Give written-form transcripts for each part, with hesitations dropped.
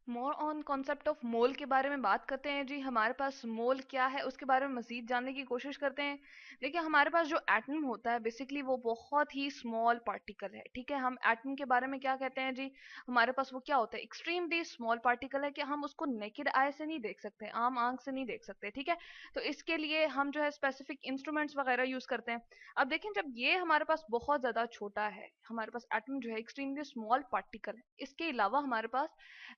More on concept of mole के बारे में बात करते हैं जी। हमारे पास मोल क्या है उसके बारे में मजीद जानने की कोशिश करते हैं। देखिए, हमारे पास जो एटम होता है बेसिकली वो बहुत ही स्मॉल पार्टिकल है। ठीक है, हम एटम के बारे में क्या कहते हैं जी, हमारे पास वो क्या होता है, एक्सट्रीमली स्मॉल पार्टिकल है कि हम उसको नेकेड आई से नहीं देख सकते, आम आंख से नहीं देख सकते। ठीक है, तो इसके लिए हम जो है स्पेसिफिक इंस्ट्रूमेंट्स वगैरह यूज करते हैं। अब देखें, जब ये हमारे पास बहुत ज्यादा छोटा है, हमारे पास एटम जो है एक्सट्रीमली स्मॉल पार्टिकल है, इसके अलावा हमारे पास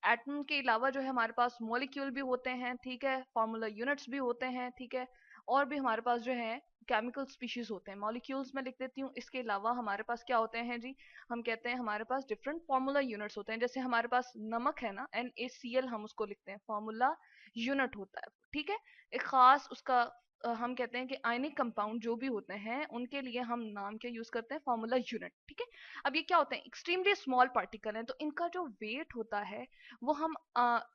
एटम के अलावा जो है हमारे पास मॉलिक्यूल भी होते हैं। ठीक है, फार्मूला यूनिट्स भी होते हैं। ठीक है, और भी हमारे पास जो है केमिकल स्पीशीज होते हैं। मॉलिक्यूल्स में लिख देती हूँ। इसके अलावा हमारे पास क्या होते हैं जी, हम कहते हैं हमारे पास डिफरेंट फार्मूला यूनिट्स होते हैं। जैसे हमारे पास नमक है ना, NaCl, हम उसको लिखते हैं फार्मूला यूनिट होता है। ठीक है, एक खास उसका हम कहते हैं कि आयनिक कंपाउंड जो भी होते हैं उनके लिए हम नाम क्या यूज करते हैं, फार्मूला यूनिट। ठीक है, अब ये क्या होते हैं, एक्सट्रीमली स्मॉल पार्टिकल हैं, तो इनका जो वेट होता है वो हम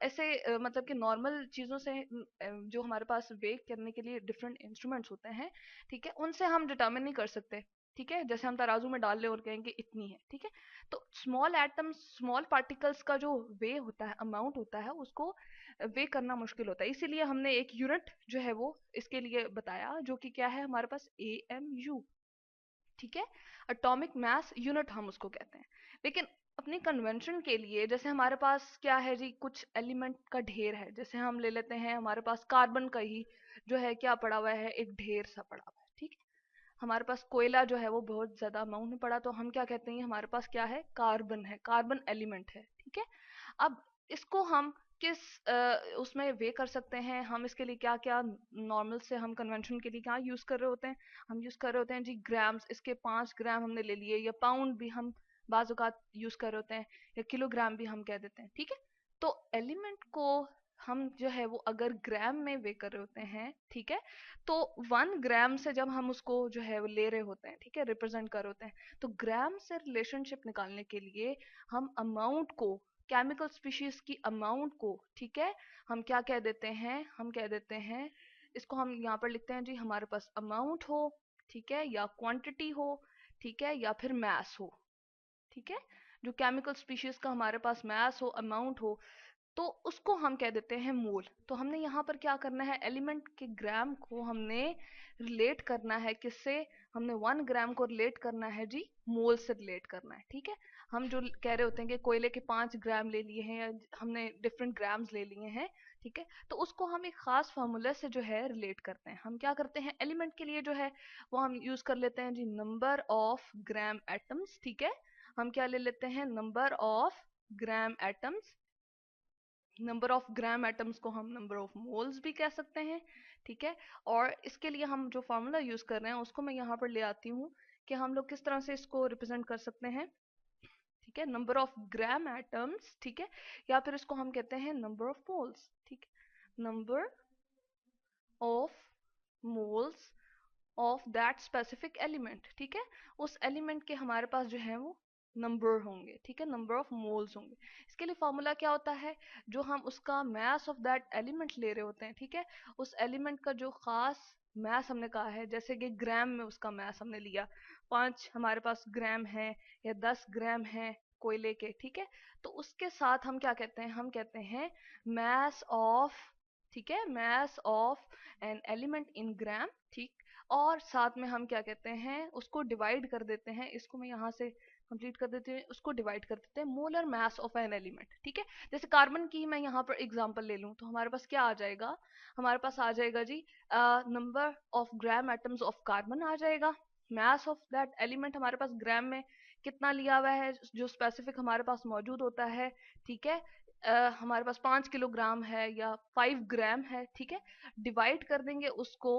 ऐसे मतलब कि नॉर्मल चीज़ों से जो हमारे पास वेट करने के लिए डिफरेंट इंस्ट्रूमेंट्स होते हैं, ठीक है, उनसे हम डिटर्मिन नहीं कर सकते। ठीक है, जैसे हम तराजू में डाल ले और कहेंगे इतनी है। ठीक है, तो स्मॉल एटम्स, स्मॉल पार्टिकल्स का जो वे होता है, अमाउंट होता है, उसको वे करना मुश्किल होता है। इसीलिए हमने एक यूनिट जो है वो इसके लिए बताया, जो कि क्या है हमारे पास, AMU। ठीक है, एटॉमिक मास यूनिट हम उसको कहते हैं। लेकिन अपनी कन्वेंशन के लिए, जैसे हमारे पास क्या है जी, कुछ एलिमेंट का ढेर है। जैसे हम ले लेते हैं, हमारे पास कार्बन का ही जो है क्या पड़ा हुआ है, एक ढेर सा पड़ा हुआ है। ठीक है, हमारे पास कोयला जो है वो बहुत ज्यादा अमाउंट में पड़ा, तो हम क्या कहते हैं, हमारे पास क्या है, कार्बन है, कार्बन एलिमेंट है। ठीक है, अब इसको हम किस उसमें वे कर सकते हैं, हम इसके लिए क्या क्या नॉर्मल से हम कन्वेंशन के लिए क्या यूज कर रहे होते हैं, हम यूज कर रहे होते हैं जी ग्राम्स। इसके 5 ग्राम हमने ले लिए, या पाउंड भी हम बाज़ औक़ात यूज कर रहे होते हैं, या किलोग्राम भी हम कह देते हैं। ठीक है, तो एलिमेंट को हम जो है वो अगर ग्राम में वे कर रहे होते हैं, ठीक है, तो 1 ग्राम से जब हम उसको जो है वो ले रहे होते हैं, ठीक है, रिप्रेजेंट कर रहे होते हैं, तो ग्राम से रिलेशनशिप निकालने के लिए हम अमाउंट को, केमिकल स्पीशीज की अमाउंट को, ठीक है, हम क्या कह देते हैं, हम कह देते हैं, इसको हम यहाँ पर लिखते हैं जी, हमारे पास अमाउंट हो, ठीक है, या क्वांटिटी हो, ठीक है, या फिर मैस हो। ठीक है, जो केमिकल स्पीशीज का हमारे पास मैस हो, अमाउंट हो, तो उसको हम कह देते हैं मोल। तो हमने यहाँ पर क्या करना है, एलिमेंट के ग्राम को हमने रिलेट करना है किससे, हमने 1 ग्राम को रिलेट करना है जी, मोल से रिलेट करना है। ठीक है, हम जो कह रहे होते हैं कि कोयले के 5 ग्राम ले लिए हैं, या हमने डिफरेंट ग्राम्स ले लिए हैं, ठीक है, तो उसको हम एक खास फार्मूला से जो है रिलेट करते हैं। हम क्या करते हैं, एलिमेंट के लिए जो है वो हम यूज कर लेते हैं जी, नंबर ऑफ ग्राम एटम्स। ठीक है, हम क्या ले लेते हैं, number of gram atoms. Number of gram atoms को हम नंबर ऑफ मोल्स भी कह सकते हैं। ठीक है, और इसके लिए हम जो फार्मूला यूज कर रहे हैं उसको मैं यहाँ पर ले आती हूँ कि हम लोग किस तरह से इसको रिप्रेजेंट कर सकते हैं। ठीक है, नंबर ऑफ ग्राम एटम्स, ठीक है, या फिर इसको हम कहते हैं नंबर ऑफ मोल्स। ठीक है, number of moles of that specific element. ठीक है, उस एलिमेंट के हमारे पास जो है वो नंबर होंगे। ठीक है, नंबर ऑफ मोल्स होंगे। इसके लिए फॉर्मूला क्या होता है, जो हम उसका मास ऑफ दैट एलिमेंट ले रहे होते हैं, ठीक है, उस एलिमेंट का जो खास मास हमने कहा है, जैसे कि ग्राम में उसका मास हमने लिया, 5 हमारे पास ग्राम है, या 10 ग्राम है कोयले के। ठीक है, तो उसके साथ हम क्या कहते हैं, हम कहते हैं मास ऑफ, ठीक है, mass of an element in gram. ठीक, और साथ में हम क्या कहते हैं, उसको डिवाइड कर देते हैं, इसको मैं यहाँ से कंप्लीट कर देती हूँ, उसको डिवाइड कर देते हैं molar mass of an element. ठीक है, जैसे कार्बन की मैं यहाँ पर एग्जांपल ले लूँ, तो हमारे पास क्या आ जाएगा, हमारे पास आ जाएगा जी number of gram atoms of carbon आ जाएगा, मास ऑफ दैट एलिमेंट हमारे पास ग्राम में कितना लिया हुआ है, जो स्पेसिफिक हमारे पास मौजूद होता है। ठीक है, हमारे पास 5 किलोग्राम है या 5 ग्राम है। ठीक है, डिवाइड कर देंगे उसको,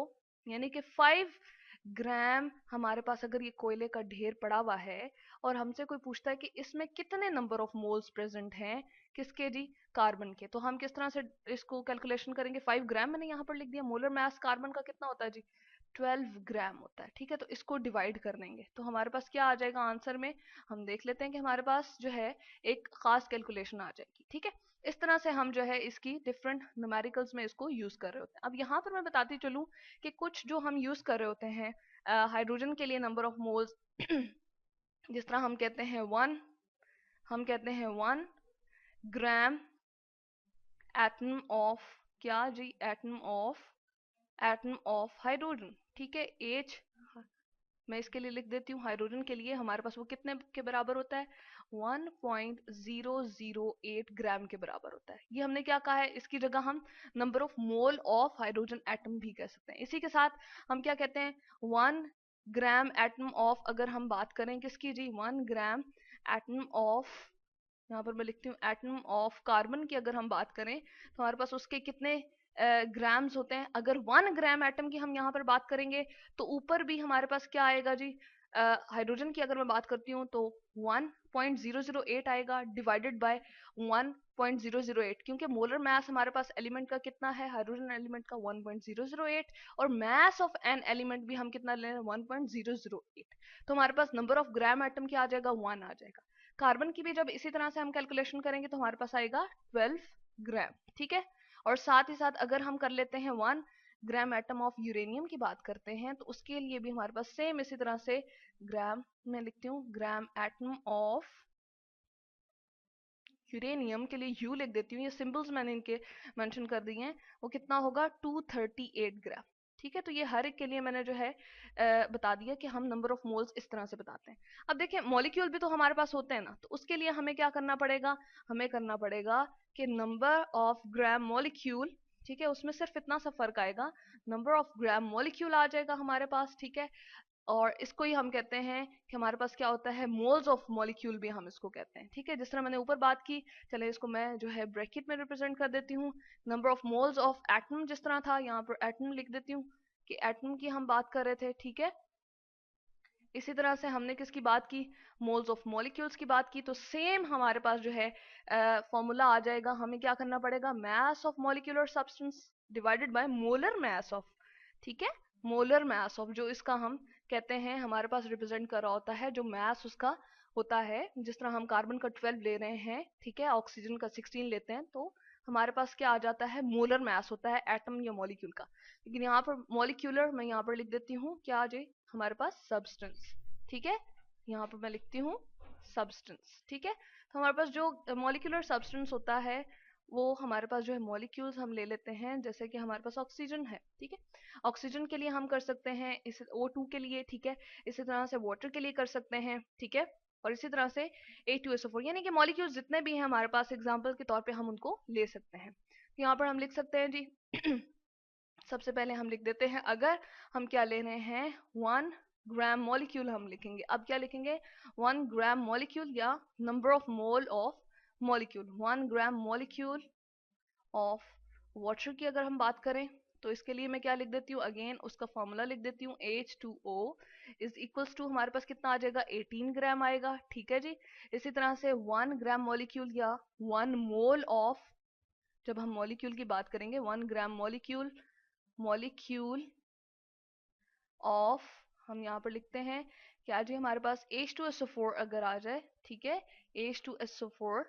यानी कि 5 ग्राम हमारे पास अगर ये कोयले का ढेर पड़ा हुआ है, और हमसे कोई पूछता है कि इसमें कितने नंबर ऑफ मोल्स प्रेजेंट हैं, किसके जी, कार्बन के, तो हम किस तरह से इसको कैलकुलेशन करेंगे, 5 ग्राम मैंने यहाँ पर लिख दिया, मोलर मास कार्बन का कितना होता है जी, 12 ग्राम होता है। ठीक है, तो इसको डिवाइड कर देंगे, तो हमारे पास क्या आ जाएगा आंसर में, हम देख लेते हैं कि हमारे पास जो है एक खास कैलकुलेशन आ जाएगी। ठीक है, इस तरह से हम जो है इसकी डिफरेंट न्यूमेरिकल्स में इसको यूज कर रहे होते हैं। अब यहाँ पर मैं बताती चलूँ कि कुछ जो हम यूज कर रहे होते हैं हाइड्रोजन के लिए नंबर ऑफ मोल्स, जिस तरह हम कहते हैं 1, हम कहते हैं 1 ग्राम एटम ऑफ क्या जी, एटम ऑफ हाइड्रोजन, ठीक है। एच मैं इसके लिए लिख देती हूँ, हाइड्रोजन के लिए हमारे पास वो कितने के बराबर होता है, 1.008 ग्राम के बराबर होता है। ये हमने क्या कहा है, इसकी जगह हम number of mole of hydrogen atom भी कह सकते हैं। इसी के साथ हम क्या कहते हैं, 1 ग्राम एटम ऑफ, अगर हम बात करें किसकी जी, 1 ग्राम एटम ऑफ, यहाँ पर मैं लिखती हूँ एटम ऑफ कार्बन की अगर हम बात करें तो हमारे पास उसके कितने ग्राम्स होते हैं। अगर 1 ग्राम एटम की हम यहाँ पर बात करेंगे तो ऊपर भी हमारे पास क्या आएगा जी, हाइड्रोजन की अगर मैं बात करती हूँ तो 1.008 आएगा डिवाइडेड बाय 1.008, क्योंकि मोलर मास हमारे पास एलिमेंट का कितना है, हाइड्रोजन एलिमेंट का 1.008, और मास ऑफ एन एलिमेंट भी हम कितना ले रहे हैं, 1.008। तो हमारे पास नंबर ऑफ ग्राम एटम क्या आ जाएगा, 1 आ जाएगा। कार्बन की भी जब इसी तरह से हम कैलकुलेशन करेंगे तो हमारे पास आएगा 12 ग्राम, ठीक है। और साथ ही साथ अगर हम कर लेते हैं 1 ग्राम एटम ऑफ यूरेनियम की बात करते हैं तो उसके लिए भी हमारे पास सेम इसी तरह से ग्राम, मैं लिखती हूँ ग्राम एटम ऑफ यूरेनियम के लिए यू लिख देती हूँ, ये सिंबल्स मैंने इनके मेंशन कर दिए हैं, वो कितना होगा 238 ग्राम, ठीक है। तो ये हर एक के लिए मैंने जो है बता दिया कि हम नंबर ऑफ मोल्स इस तरह से बताते हैं। अब देखिए मॉलिक्यूल भी तो हमारे पास होते हैं ना, तो उसके लिए हमें क्या करना पड़ेगा, हमें करना पड़ेगा कि नंबर ऑफ ग्राम मॉलिक्यूल, ठीक है, उसमें सिर्फ इतना सा फर्क आएगा, नंबर ऑफ ग्राम मॉलिक्यूल आ जाएगा हमारे पास, ठीक है। और इसको ही हम कहते हैं कि हमारे पास क्या होता है, मोल्स ऑफ मॉलिक्यूल भी हम इसको कहते हैं, ठीक है। जिस तरह मैंने ऊपर बात की, चले इसको मैं जो है ब्रैकेट में रिप्रेजेंट कर देती हूँ। Number of moles of atom जिस तरह था, यहाँ पर एटम लिख देती हूँ कि एटम की हम बात कर रहे थे, ठीक है। इसी तरह से हमने किसकी बात की, मोल्स ऑफ मॉलिक्यूल्स की बात की, तो सेम हमारे पास जो है फॉर्मूला आ जाएगा। हमें क्या करना पड़ेगा, mass of molecular substance divided by molar mass of, ठीक है, मोलर मास ऑफ, जो इसका हम कहते हैं हमारे पास रिप्रेजेंट कर रहा होता है, जो मास उसका होता है। जिस तरह हम कार्बन का 12 ले रहे हैं, ठीक है, ऑक्सीजन का 16 लेते हैं, तो हमारे पास क्या आ जाता है, मोलर मास होता है एटम या मॉलिक्यूल का। लेकिन यहाँ पर मॉलिक्यूलर मैं यहाँ पर लिख देती हूँ क्या आ जाए हमारे पास, सब्सटेंस, ठीक है। यहाँ पर मैं लिखती हूँ सब्सटेंस, ठीक है। तो हमारे पास जो मॉलिक्यूलर सब्सटेंस होता है वो हमारे पास जो है मॉलिक्यूल्स हम ले लेते हैं, जैसे कि हमारे पास ऑक्सीजन है, ठीक है। ऑक्सीजन के लिए हम कर सकते हैं इस O2 के लिए, ठीक है। इसी तरह से वाटर के लिए कर सकते हैं, ठीक है। और इसी तरह से H2SO4, यानी कि मॉलिक्यूल्स जितने भी हैं हमारे पास एग्जाम्पल के तौर पे हम उनको ले सकते हैं। यहाँ पर हम लिख सकते हैं जी सबसे पहले हम लिख देते हैं, अगर हम क्या ले रहे हैं 1 ग्राम मॉलिक्यूल हम लिखेंगे। अब क्या लिखेंगे, 1 ग्राम मॉलिक्यूल या number of mole of molecule, 1 gram molecule of water की अगर हम बात करें तो इसके लिए मैं क्या लिख देती हूँ, अगेन उसका फॉर्मूला लिख देती हूँ, H2O इज इक्वल्स टू हमारे पास कितना आ जाएगा, 18 ग्राम आएगा, ठीक है जी। इसी तरह से 1 ग्राम मॉलिक्यूल या 1 मोल ऑफ, जब हम मॉलिक्यूल की बात करेंगे 1 ग्राम मॉलिक्यूल ऑफ, हम यहाँ पर लिखते हैं क्या जी, हमारे पास H2SO4 अगर आ जाए, ठीक है, H2SO4,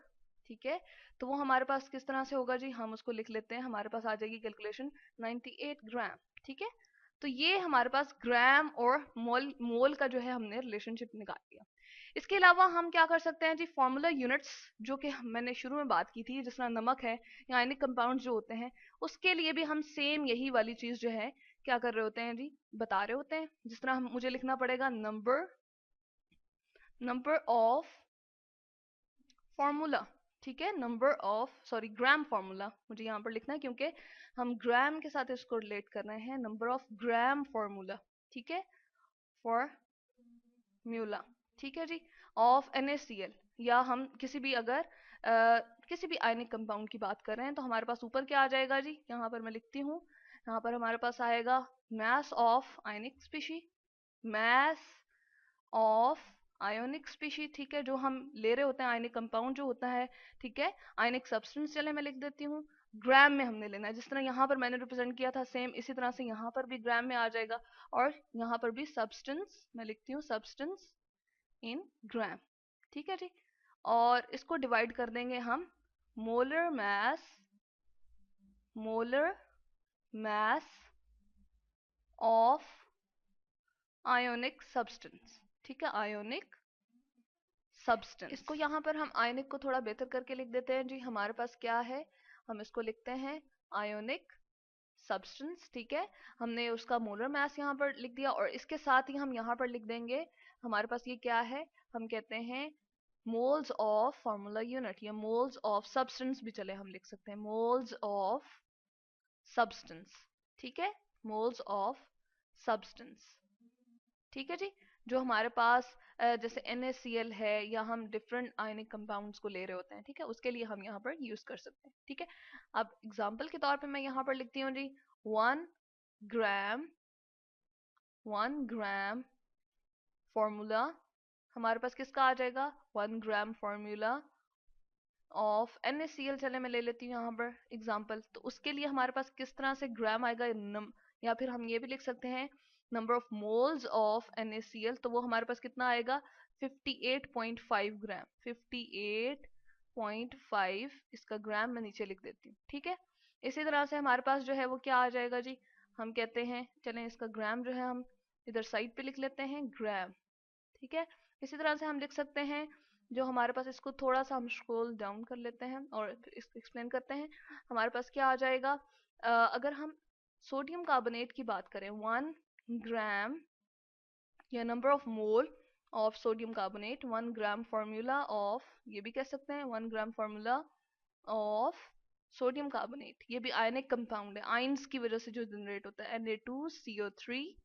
ठीक है, तो वो हमारे पास किस तरह से होगा जी, हम उसको लिख लेते हैं, हमारे पास आ जाएगी कैलकुलेशन 98 ग्राम, ठीक है। तो ये हमारे पास ग्राम और मोल का जो है हमने रिलेशनशिप निकाल लिया। इसके अलावा हम क्या कर सकते हैं जी, फॉर्मूला यूनिट्स, जो कि मैंने शुरू में बात की थी, जिस तरह नमक है या आयनिक कंपाउंड जो होते हैं, उसके लिए भी हम सेम यही वाली चीज जो है क्या कर रहे होते हैं जी, बता रहे होते हैं। जिस तरह मुझे लिखना पड़ेगा नंबर ऑफ फॉर्मूला, ठीक है, number of sorry gram formula मुझे यहाँ पर लिखना है, क्योंकि हम ग्राम के साथ इसको रिलेट कर रहे हैं, नंबर ऑफ ग्राम फॉर्मूला, ठीक है, फॉर्मूला, ठीक है जी, ऑफ NaCl, या हम किसी भी अगर किसी भी आयनिक कंपाउंड की बात कर रहे हैं तो हमारे पास ऊपर क्या आ जाएगा जी, यहाँ पर मैं लिखती हूँ, यहाँ पर हमारे पास आएगा mass of ionic species, mass of ionic species, ठीक है, जो हम ले रहे होते हैं आयनिक कंपाउंड जो होता है, ठीक है, आयनिक सब्सटेंस, चले मैं लिख देती हूँ, ग्राम में हमने लेना है। जिस तरह यहाँ पर मैंने रिप्रेजेंट किया था सेम इसी तरह से यहाँ पर भी ग्राम में आ जाएगा, और यहाँ पर भी सब्सटेंस मैं लिखती हूँ सब्सटेंस इन ग्राम, ठीक है जी। और इसको डिवाइड कर देंगे हम molar mass of ionic substance, ठीक है, आयोनिक सब्सटेंस। इसको यहाँ पर हम आयनिक को थोड़ा बेहतर करके लिख देते हैं जी, हमारे पास क्या है, हम इसको लिखते हैं आयोनिक सब्सटेंस। ठीक है, हमने उसका मोलर मास यहाँ पर लिख दिया और इसके साथ ही हम यहाँ पर लिख देंगे हमारे पास ये क्या है, हम कहते हैं मोल्स ऑफ फॉर्मूला यूनिट या मोल्स ऑफ सब्सटेंस भी चले हम लिख सकते हैं, मोल्स ऑफ सब्सटेंस। ठीक है, मोल्स ऑफ सब्सटेंस। ठीक है जी, जो हमारे पास जैसे NaCl है या हम डिफरेंट आयनिक कंपाउंड्स को ले रहे होते हैं, ठीक है, उसके लिए हम यहाँ पर यूज कर सकते हैं। ठीक है, अब एग्जांपल के तौर पे मैं यहाँ पर लिखती हूँ जी 1 ग्राम 1 ग्राम फॉर्मूला, हमारे पास किसका आ जाएगा 1 ग्राम फॉर्मूला ऑफ NaCl। चले मैं ले लेती हूँ यहाँ पर एग्जांपल, तो उसके लिए हमारे पास किस तरह से ग्राम आएगा, या फिर हम ये भी लिख सकते हैं number of moles of NaCl, तो वो हमारे पास कितना आएगा 58.5 ग्राम, 58.5 इसका ग्राम मैं नीचे लिख देती हूँ। ठीक है, इसी तरह से हमारे पास जो है वो क्या आ जाएगा जी, हम कहते हैं चलें इसका ग्राम जो है हम इधर साइड पे लिख लेते हैं ग्राम। ठीक है, इसी तरह से हम लिख सकते हैं जो हमारे पास, इसको थोड़ा सा हम स्क्रॉल डाउन कर लेते हैं और इसको एक्सप्लेन करते हैं। हमारे पास क्या आ जाएगा, अगर हम सोडियम कार्बोनेट की बात करें 1 ग्राम या number of mole of sodium carbonate, 1 gram formula of, ये भी कह सकते हैं 1 gram formula of sodium carbonate, ये भी आयनिक कंपाउंड है, आयंस की वजह से जो जनरेट होता है Na2CO3।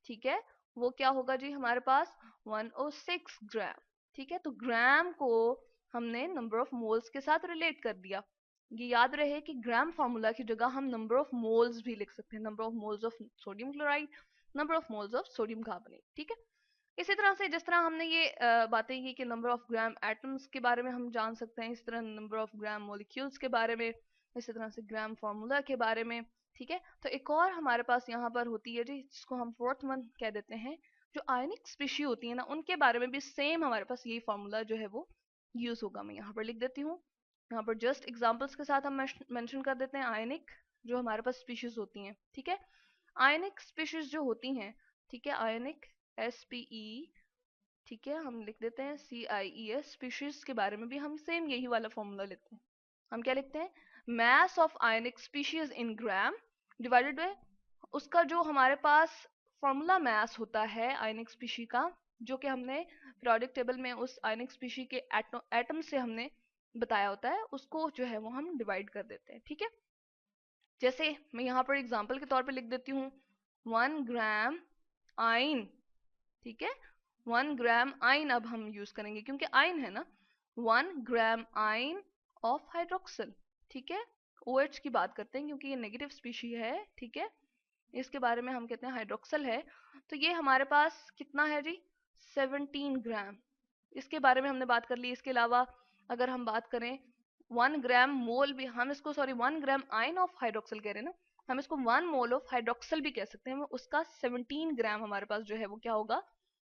ठीक है, वो क्या होगा जी हमारे पास 106 ग्राम। ठीक है, तो ग्राम को हमने नंबर ऑफ मोल्स के साथ रिलेट कर दिया। ये याद रहे कि ग्राम फार्मूला की जगह हम नंबर ऑफ मोल्स भी लिख सकते हैं, number of moles of sodium chloride, number of moles of sodium carbonate. ठीक है, इसी तरह से जिस तरह हमने ये बातें की कि नंबर ऑफ ग्राम एटम्स के बारे में हम जान सकते हैं, इस तरह नंबर ऑफ ग्राम मॉलिक्यूल्स के बारे में, इसी तरह से ग्राम फार्मूला के बारे में। ठीक है, तो एक और हमारे पास यहाँ पर होती है जी जिसको हम फोर्थ वन कह देते हैं, जो आयनिक स्पीशी होती है ना, उनके बारे में भी सेम हमारे पास यही फार्मूला जो है वो यूज होगा। मैं यहाँ पर लिख देती हूँ, यहाँ पर जस्ट एग्जाम्पल्स के साथ हम मेंशन कर देते हैं आयनिक जो हमारे पास स्पीशीज होती हैं। ठीक है, आयनिक स्पीशीज जो होती हैं, ठीक है, आयनिक SPE, ठीक है, हम लिख देते हैं CIES, स्पीशीज के बारे में भी हम सेम यही वाला फॉर्मूला लिखते हैं। हम क्या लिखते हैं, mass of ionic species in gram divided by उसका जो हमारे पास फॉर्मूला मास होता है आयनिक स्पीशी का, जो कि हमने पीरियोडिक टेबल में उस आयनिक स्पीशी के एटम से हमने बताया होता है, उसको जो है वो हम डिवाइड कर देते हैं। ठीक है, जैसे मैं यहाँ पर एग्जांपल के तौर पे लिख देती हूँ 1 ग्राम आयन। ठीक है, 1 ग्राम आयन अब हम यूज करेंगे क्योंकि आयन है ना, 1 ग्राम आयन ऑफ हाइड्रोक्सिल। ठीक है, OH की बात करते हैं क्योंकि ये नेगेटिव स्पीशी है। ठीक है, इसके बारे में हम कहते हैं हाइड्रोक्सिल है, तो ये हमारे पास कितना है जी 17 ग्राम, इसके बारे में हमने बात कर ली। इसके अलावा अगर हम बात करें 1 ग्राम मोल भी हम इसको, sorry 1 gram ion of hydroxyl कह रहे हैं ना, हम इसको 1 मोल ऑफ हाइड्रोक्सिल भी कह सकते हैं, उसका 17 ग्राम हमारे पास जो है वो क्या होगा,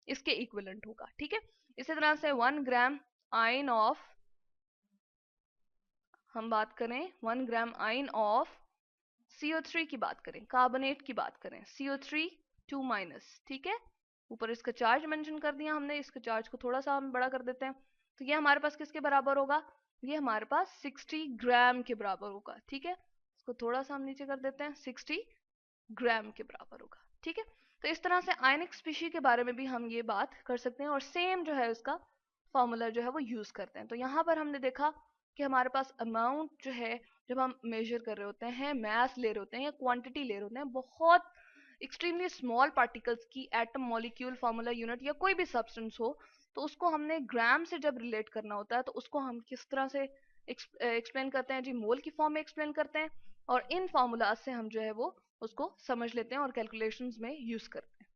इसके इक्विवेलेंट होगा। ठीक है, इसी तरह से 1 ग्राम आयन ऑफ, हम बात करें 1 ग्राम आयन ऑफ CO3 की बात करें, कार्बोनेट की बात करें, CO3 2-। ठीक है, ऊपर इसका चार्ज मेंशन कर दिया हमने, इसके चार्ज को थोड़ा सा हम बड़ा कर देते हैं, तो ये हमारे पास किसके बराबर होगा, ये हमारे पास 60 ग्राम के बराबर होगा। ठीक है, इसको थोड़ा सा हम नीचे कर देते हैं, 60 ग्राम के बराबर होगा। ठीक है, तो इस तरह से आयनिक स्पीशी के बारे में भी हम ये बात कर सकते हैं और सेम जो है उसका फॉर्मूला जो है वो यूज करते हैं। तो यहाँ पर हमने देखा कि हमारे पास अमाउंट जो है, जब हम मेजर कर रहे होते हैं, मास ले रहे होते हैं या क्वांटिटी ले रहे होते हैं, बहुत एक्सट्रीमली स्मॉल पार्टिकल्स की, एटम, मॉलिक्यूल, फार्मूला यूनिट या कोई भी सब्सटेंस हो, तो उसको हमने ग्राम से जब रिलेट करना होता है तो उसको हम किस तरह से एक्सप्लेन करते हैं जी, मोल की फॉर्म में एक्सप्लेन करते हैं और इन फार्मूला से हम जो है वो उसको समझ लेते हैं और कैलकुलेशंस में यूज करते हैं।